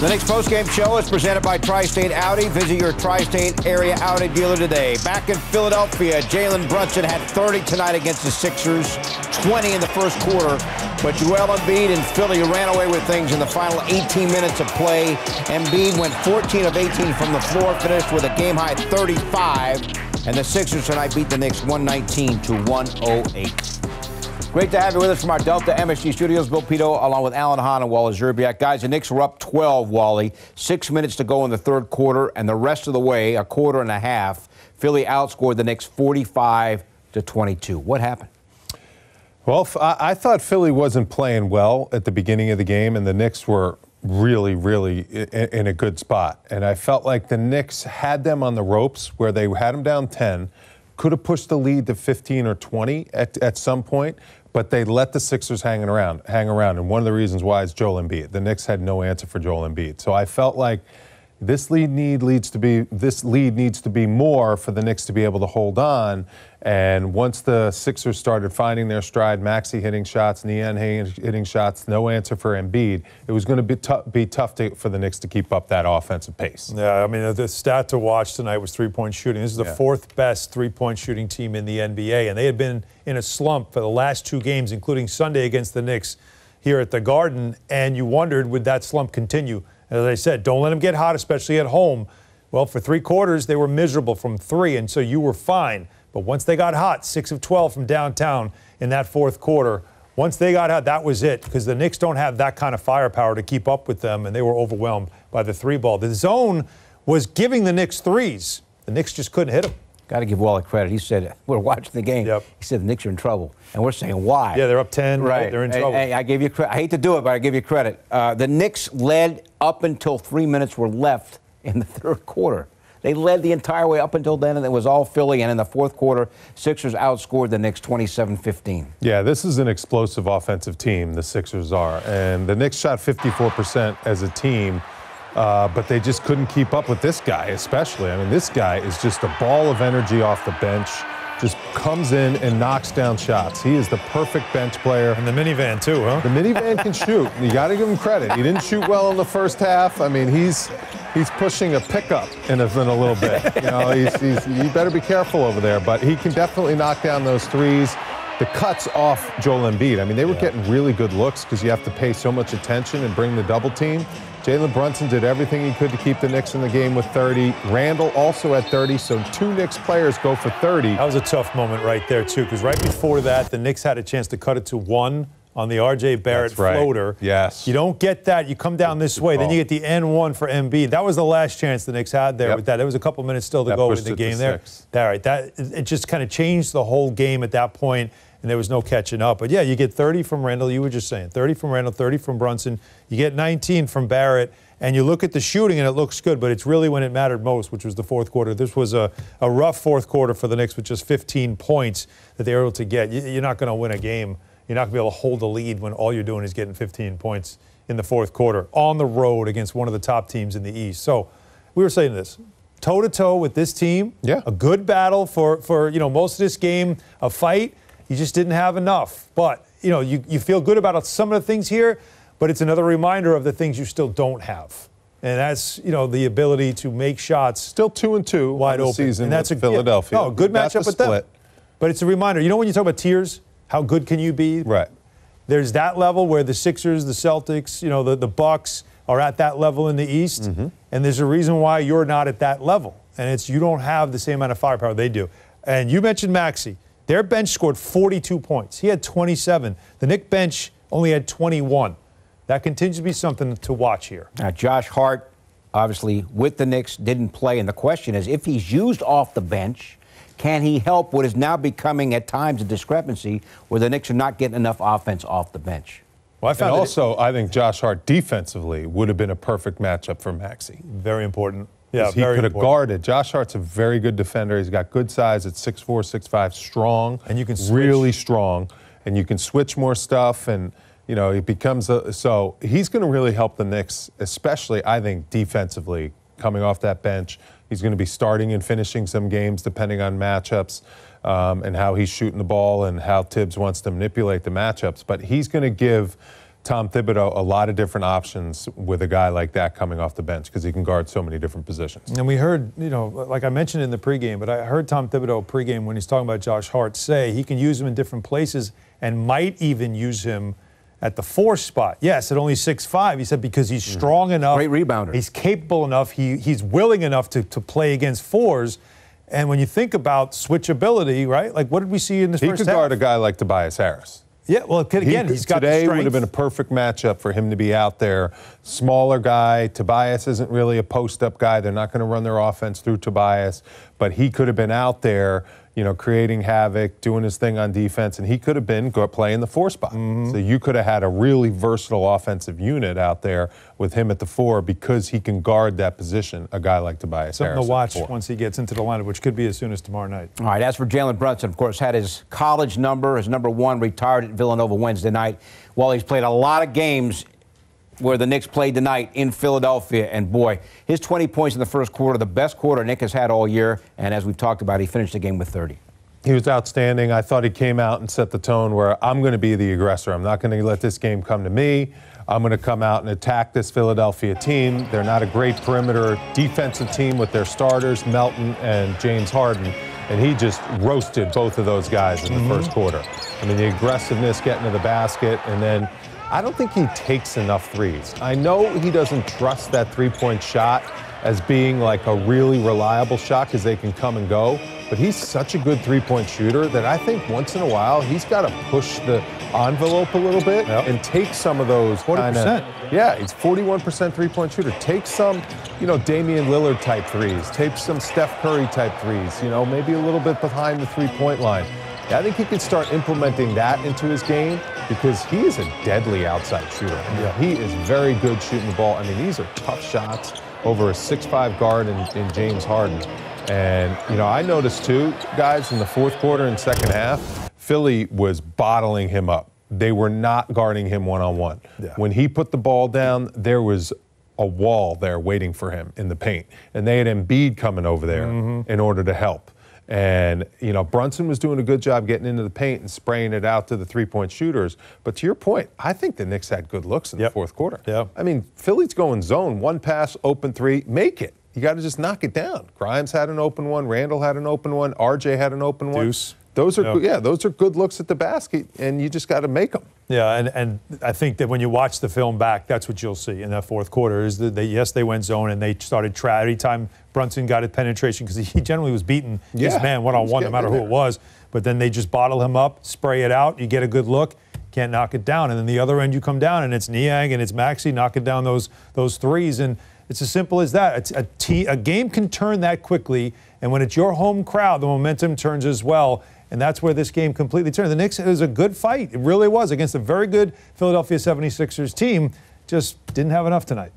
The Knicks postgame show is presented by Tri-State Audi. Visit your Tri-State area Audi dealer today. Back in Philadelphia, Jalen Brunson had 30 tonight against the Sixers, 20 in the first quarter. But Joel Embiid and Philly ran away with things in the final 18 minutes of play. Embiid went 14 of 18 from the floor, finished with a game-high 35. And the Sixers tonight beat the Knicks 119-108. Great to have you with us from our Delta MSG studios. Bill Pito, along with Alan Hahn and Wally Zerbiak. Guys, the Knicks were up 12, Wally. 6 minutes to go in the third quarter, and the rest of the way, a quarter and a half, Philly outscored the Knicks 45-22. What happened? Well, I thought Philly wasn't playing well at the beginning of the game, and the Knicks were really in a good spot. And I felt like the Knicks had them on the ropes where they had them down 10, could have pushed the lead to 15 or 20 at some point, but they let the Sixers hang around. And one of the reasons why is Joel Embiid. The Knicks had no answer for Joel Embiid. So I felt like this lead needs to be more for the Knicks to be able to hold on. And once the Sixers started finding their stride, Maxey hitting shots, Nian hitting shots, no answer for Embiid, it was going to be tough for the Knicks to keep up that offensive pace. Yeah, I mean, the stat to watch tonight was three-point shooting. This is the fourth best three-point shooting team in the NBA, and they had been in a slump for the last two games, including Sunday against the Knicks here at the Garden, and you wondered, would that slump continue? As I said, don't let them get hot, especially at home. Well, for three quarters, they were miserable from three, and so you were fine. But once they got hot, 6 of 12 from downtown in that fourth quarter, once they got hot, that was it, because the Knicks don't have that kind of firepower to keep up with them, and they were overwhelmed by the three ball. The zone was giving the Knicks threes. The Knicks just couldn't hit them. Got to give Wally credit. He said, we're watching the game. Yep. He said the Knicks are in trouble. And we're saying, why? Yeah, they're up 10. Right. They're in trouble. Hey, I gave you credit. I hate to do it, but I give you credit. The Knicks led up until 3 minutes were left in the third quarter. They led the entire way up until then, and it was all Philly. And in the fourth quarter, Sixers outscored the Knicks 27-15. Yeah, this is an explosive offensive team, the Sixers are. And the Knicks shot 54% as a team, but they just couldn't keep up with this guy, especially. I mean, this guy is just a ball of energy off the bench, just comes in and knocks down shots. He is the perfect bench player. And the minivan, too, huh? The minivan can shoot. You got to give him credit. He didn't shoot well in the first half. I mean, he's pushing a pickup in a little bit. You know, you better be careful over there. But he can definitely knock down those threes. The cuts off Joel Embiid. I mean, they were getting really good looks because you have to pay so much attention and bring the double team. Jalen Brunson did everything he could to keep the Knicks in the game with 30. Randle also at 30, so two Knicks players go for 30. That was a tough moment right there, too, because right before that, the Knicks had a chance to cut it to one on the R.J. Barrett floater. Yes. You don't get that. You come down this way. Then you get the N1 for Embiid. That was the last chance the Knicks had there with that. There was a couple minutes still to go in the game there. It just kind of changed the whole game at that point, and there was no catching up. But, yeah, you get 30 from Randle. You were just saying 30 from Randle, 30 from Brunson. You get 19 from Barrett. And you look at the shooting, and it looks good, but it's really when it mattered most, which was the fourth quarter. This was a rough fourth quarter for the Knicks with just 15 points that they were able to get. You're not going to win a game. You're not going to be able to hold the lead when all you're doing is getting 15 points in the fourth quarter on the road against one of the top teams in the East. So we were saying this, toe-to-toe with this team, a good battle for most of this game, a fight. You just didn't have enough. But, you feel good about some of the things here, but it's another reminder of the things you still don't have. And that's, the ability to make shots. Still 2-2 wide open. Season and that's with Philadelphia. No, good matchup with them. But it's a reminder. When you talk about tiers, how good can you be? Right. There's that level where the Sixers, the Celtics, the Bucks are at that level in the East. Mm-hmm. And there's a reason why you're not at that level. And it's you don't have the same amount of firepower they do. And you mentioned Maxey. Their bench scored 42 points. He had 27. The Knicks bench only had 21. That continues to be something to watch here. Now, Josh Hart, obviously, with the Knicks, didn't play. And the question is, if he's used off the bench, can he help what is now becoming at times a discrepancy where the Knicks are not getting enough offense off the bench? Well, I think Josh Hart defensively would have been a perfect matchup for Maxey. Very important. Yeah, he could have guarded. Josh Hart's a very good defender. He's got good size at 6'4", 6'5", strong. And you can switch. Really strong. And you can switch more stuff and it becomes so he's going to really help the Knicks, especially, I think, defensively, coming off that bench. He's going to be starting and finishing some games depending on matchups and how he's shooting the ball and how Tibbs wants to manipulate the matchups. But he's going to give Tom Thibodeau a lot of different options with a guy like that coming off the bench because he can guard so many different positions. And we heard, like I mentioned in the pregame, but I heard Tom Thibodeau pregame when he's talking about Josh Hart say he can use him in different places and might even use him at the 4 spot. Yes, at only 6'5", he said, because he's strong enough. Great rebounder. He's capable enough. He's willing enough to play against 4s. And when you think about switchability, right? Like, what did we see in this first half? He could guard a guy like Tobias Harris. Yeah, well, again, he's got the strength. Today would have been a perfect matchup for him to be out there. Smaller guy. Tobias isn't really a post-up guy. They're not going to run their offense through Tobias. But he could have been out there, creating havoc, doing his thing on defense, and he could have been playing the 4 spot. So you could have had a really versatile offensive unit out there with him at the 4 because he can guard that position, a guy like Tobias Harris. Something to watch once he gets into the lineup, which could be as soon as tomorrow night. All right, as for Jalen Brunson, of course, had his college number, his number 1, retired at Villanova Wednesday night. While he's played a lot of games where the Knicks played tonight in Philadelphia, and boy, his 20 points in the first quarter, the best quarter Nick has had all year, and as we've talked about, he finished the game with 30. He was outstanding. I thought he came out and set the tone where I'm going to be the aggressor. I'm not going to let this game come to me. I'm going to come out and attack this Philadelphia team. They're not a great perimeter defensive team with their starters, Melton and James Harden, and he just roasted both of those guys in the first quarter. I mean, the aggressiveness, getting to the basket, and then I don't think he takes enough threes. I know he doesn't trust that three-point shot as being like a really reliable shot because they can come and go, but he's such a good three-point shooter that I think once in a while he's got to push the envelope a little bit and take some of those 40%. Yeah, he's 41% three-point shooter. Take some, Damian Lillard type threes. Take some Steph Curry type threes. Maybe a little bit behind the three-point line. I think he can start implementing that into his game because he is a deadly outside shooter. He is very good shooting the ball. I mean, these are tough shots over a 6'5" guard in James Harden. And, I noticed too, guys, in the fourth quarter and second half, Philly was bottling him up. They were not guarding him one-on-one. When he put the ball down, there was a wall there waiting for him in the paint. And they had Embiid coming over there in order to help. And, Brunson was doing a good job getting into the paint and spraying it out to the three-point shooters. But to your point, I think the Knicks had good looks in the fourth quarter. I mean, Philly's going zone, one pass, open three, make it. You got to just knock it down. Grimes had an open one. Randle had an open one. RJ had an open one. Deuce. Those are those are good looks at the basket, and you just got to make them. Yeah, and I think that when you watch the film back, that's what you'll see in that fourth quarter is that they went zone and they started every time Brunson got his penetration because he generally was beating his man one-on-one no matter who it was. But then they just bottle him up, spray it out, you get a good look, can't knock it down. And then the other end you come down and it's Niang and it's Maxey knocking down those threes. And it's as simple as that. A game can turn that quickly, and when it's your home crowd, the momentum turns as well. And that's where this game completely turned. The Knicks, it was a good fight. It really was against a very good Philadelphia 76ers team. Just didn't have enough tonight.